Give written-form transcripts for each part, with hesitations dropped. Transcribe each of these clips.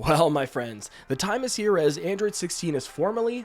Well, my friends, the time is here as Android 16 is finally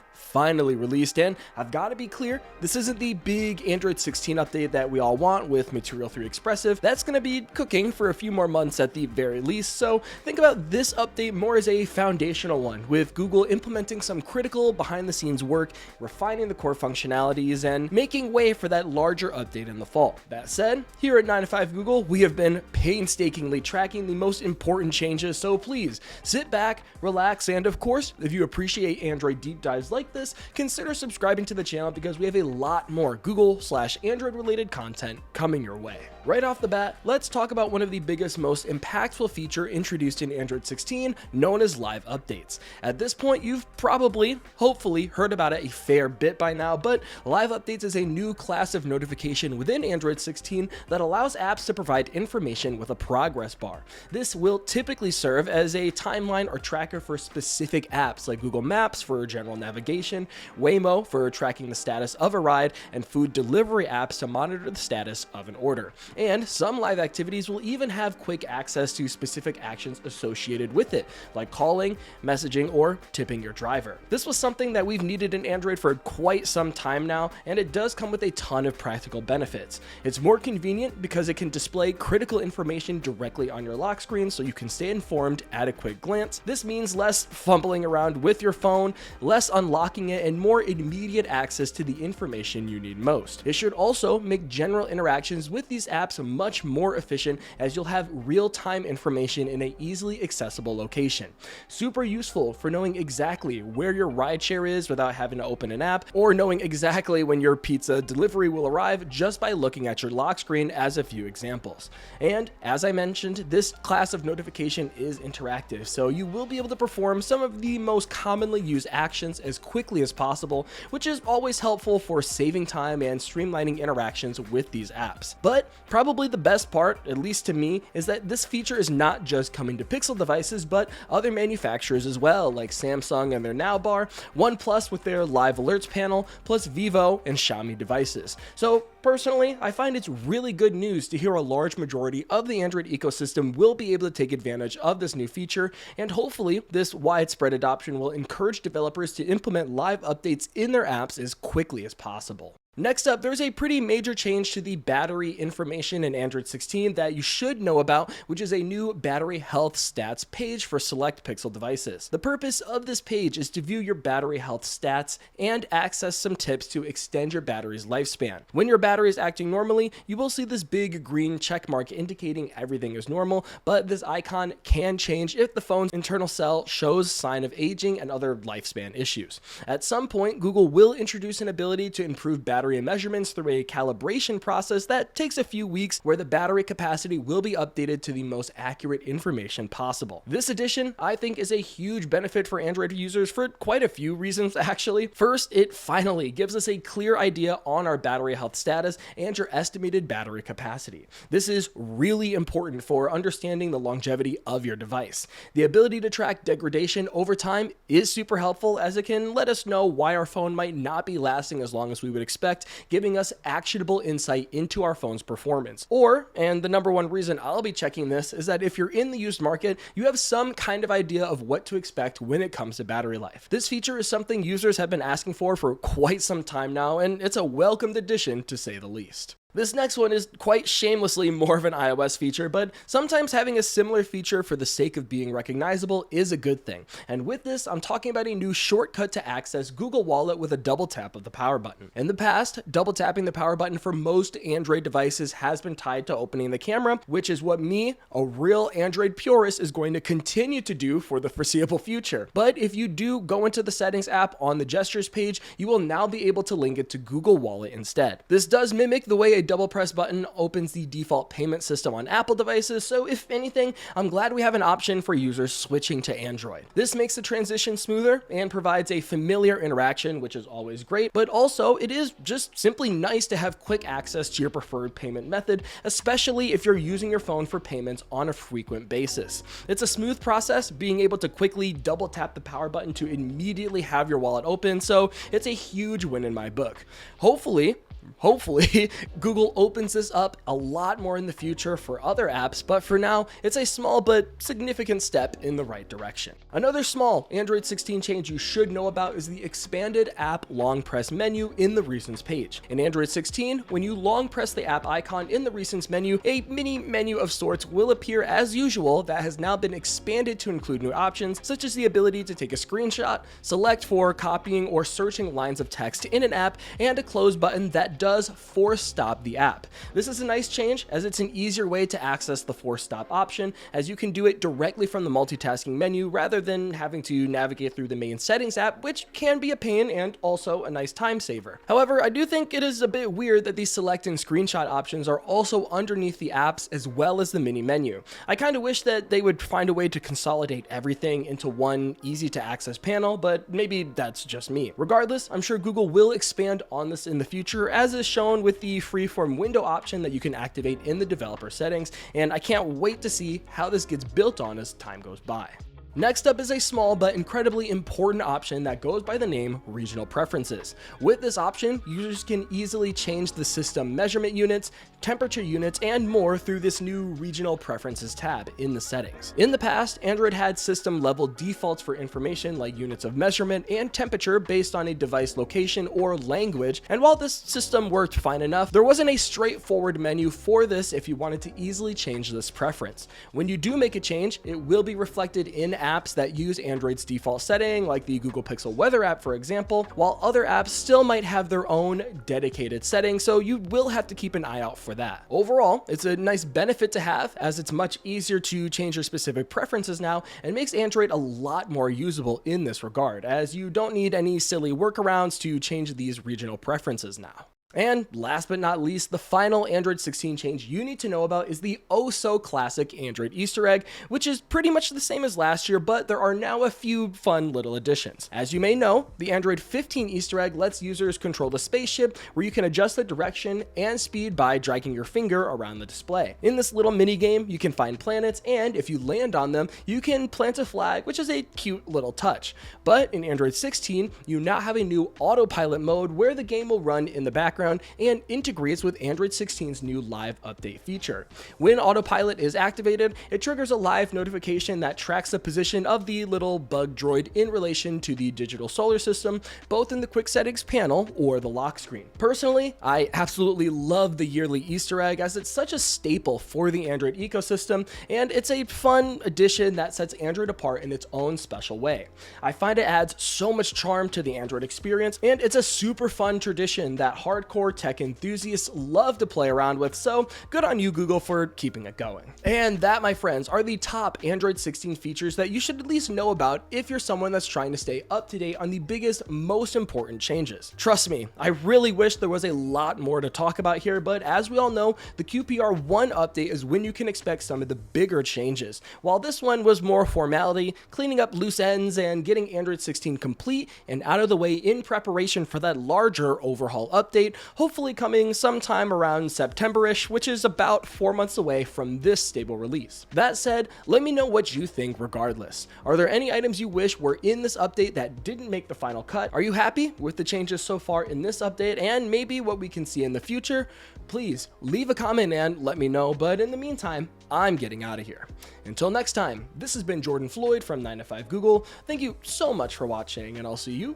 released, and I've got to be clear, this isn't the big Android 16 update that we all want with Material 3 Expressive. That's going to be cooking for a few more months at the very least, so think about this update more as a foundational one, with Google implementing some critical behind-the-scenes work, refining the core functionalities, and making way for that larger update in the fall. That said, here at 9 to 5 Google, we have been painstakingly tracking the most important changes, so please, sit back, relax, and of course, if you appreciate Android deep dives like this, consider subscribing to the channel because we have a lot more Google/Android related content coming your way. Right off the bat, let's talk about one of the biggest, most impactful feature introduced in Android 16, known as live updates. At this point, you've probably, hopefully, heard about it a fair bit by now, but live updates is a new class of notification within Android 16 that allows apps to provide information with a progress bar. This will typically serve as a timeline or tracker for specific apps like Google Maps for general navigation, Waymo for tracking the status of a ride, and food delivery apps to monitor the status of an order. And some live activities will even have quick access to specific actions associated with it, like calling, messaging, or tipping your driver. This was something that we've needed in Android for quite some time now, and it does come with a ton of practical benefits. It's more convenient because it can display critical information directly on your lock screen so you can stay informed at a quick glance. This means less fumbling around with your phone, less unlocking it, and more immediate access to the information you need most. It should also make general interactions with these apps much more efficient as you'll have real-time information in an easily accessible location. Super useful for knowing exactly where your rideshare is without having to open an app, or knowing exactly when your pizza delivery will arrive just by looking at your lock screen, as a few examples. And as I mentioned, this class of notification is interactive, so you will be able to perform some of the most commonly used actions as quickly as possible, which is always helpful for saving time and streamlining interactions with these apps. But probably the best part, at least to me, is that this feature is not just coming to Pixel devices, but other manufacturers as well, like Samsung and their Now Bar, OnePlus with their Live Alerts panel, plus Vivo and Xiaomi devices. So personally, I find it's really good news to hear a large majority of the Android ecosystem will be able to take advantage of this new feature, and hopefully this widespread adoption will encourage developers to implement live updates in their apps as quickly as possible. Next up, there's a pretty major change to the battery information in Android 16 that you should know about, which is a new battery health stats page for select Pixel devices. The purpose of this page is to view your battery health stats and access some tips to extend your battery's lifespan. When your battery is acting normally, you will see this big green check mark indicating everything is normal, but this icon can change if the phone's internal cell shows sign of aging and other lifespan issues. At some point, Google will introduce an ability to improve battery measurements through a calibration process that takes a few weeks, where the battery capacity will be updated to the most accurate information possible. This addition, I think, is a huge benefit for Android users for quite a few reasons, actually. First, it finally gives us a clear idea on our battery health status and your estimated battery capacity. This is really important for understanding the longevity of your device. The ability to track degradation over time is super helpful, as it can let us know why our phone might not be lasting as long as we would expect, giving us actionable insight into our phone's performance. Or, and the number one reason I'll be checking this, is that if you're in the used market, you have some kind of idea of what to expect when it comes to battery life. This feature is something users have been asking for quite some time now, and it's a welcomed addition to say the least. This next one is quite shamelessly more of an iOS feature, but sometimes having a similar feature for the sake of being recognizable is a good thing. And with this, I'm talking about a new shortcut to access Google Wallet with a double tap of the power button. In the past, double tapping the power button for most Android devices has been tied to opening the camera, which is what me, a real Android purist, is going to continue to do for the foreseeable future. But if you do go into the settings app on the gestures page, you will now be able to link it to Google Wallet instead. This does mimic the way a double press button opens the default payment system on Apple devices, so if anything, I'm glad we have an option for users switching to Android. This makes the transition smoother and provides a familiar interaction, which is always great, but also it is just simply nice to have quick access to your preferred payment method, especially if you're using your phone for payments on a frequent basis. It's a smooth process, being able to quickly double tap the power button to immediately have your wallet open, so it's a huge win in my book. Hopefully, Hopefully, Google opens this up a lot more in the future for other apps, but for now, it's a small but significant step in the right direction. Another small Android 16 change you should know about is the expanded app long press menu in the recents page. In Android 16, when you long press the app icon in the recents menu, a mini menu of sorts will appear as usual that has now been expanded to include new options, such as the ability to take a screenshot, select for copying or searching lines of text in an app, and a close button that does force stop the app. This is a nice change as it's an easier way to access the force stop option, as you can do it directly from the multitasking menu rather than having to navigate through the main settings app, which can be a pain and also a nice time saver. However, I do think it is a bit weird that these select and screenshot options are also underneath the apps as well as the mini menu. I kind of wish that they would find a way to consolidate everything into one easy to access panel, but maybe that's just me. Regardless, I'm sure Google will expand on this in the future, as is shown with the freeform window option that you can activate in the developer settings, and I can't wait to see how this gets built on as time goes by. Next up is a small but incredibly important option that goes by the name Regional Preferences. With this option, users can easily change the system measurement units, temperature units, and more through this new Regional Preferences tab in the settings. In the past, Android had system level defaults for information like units of measurement and temperature based on a device location or language, and while this system worked fine enough, there wasn't a straightforward menu for this if you wanted to easily change this preference. When you do make a change, it will be reflected in apps that use Android's default setting, like the Google Pixel Weather app, for example, while other apps still might have their own dedicated settings, so you will have to keep an eye out for that. Overall, it's a nice benefit to have, as it's much easier to change your specific preferences now and makes Android a lot more usable in this regard, as you don't need any silly workarounds to change these regional preferences now. And last but not least, the final Android 16 change you need to know about is the oh-so-classic Android Easter egg, which is pretty much the same as last year, but there are now a few fun little additions. As you may know, the Android 15 Easter egg lets users control the spaceship, where you can adjust the direction and speed by dragging your finger around the display. In this little mini game, you can find planets, and if you land on them, you can plant a flag, which is a cute little touch. But in Android 16, you now have a new autopilot mode where the game will run in the background and integrates with Android 16's new live update feature. When autopilot is activated, it triggers a live notification that tracks the position of the little bug droid in relation to the digital solar system, both in the quick settings panel or the lock screen. Personally, I absolutely love the yearly Easter egg, as it's such a staple for the Android ecosystem, and it's a fun addition that sets Android apart in its own special way. I find it adds so much charm to the Android experience, and it's a super fun tradition that hardcore tech enthusiasts love to play around with, so good on you, Google, for keeping it going. And that, my friends, are the top Android 16 features that you should at least know about if you're someone that's trying to stay up to date on the biggest, most important changes. Trust me, I really wish there was a lot more to talk about here, but as we all know, the QPR1 update is when you can expect some of the bigger changes, while this one was more formality, cleaning up loose ends and getting Android 16 complete and out of the way in preparation for that larger overhaul update, hopefully coming sometime around September-ish, which is about 4 months away from this stable release. That said, let me know what you think regardless. Are there any items you wish were in this update that didn't make the final cut? Are you happy with the changes so far in this update and maybe what we can see in the future? Please leave a comment and let me know, but in the meantime, I'm getting out of here. Until next time, this has been Jordan Floyd from 9to5 Google. Thank you so much for watching, and I'll see you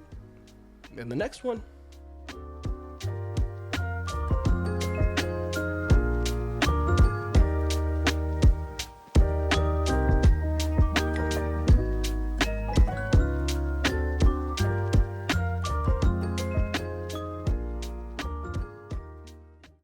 in the next one.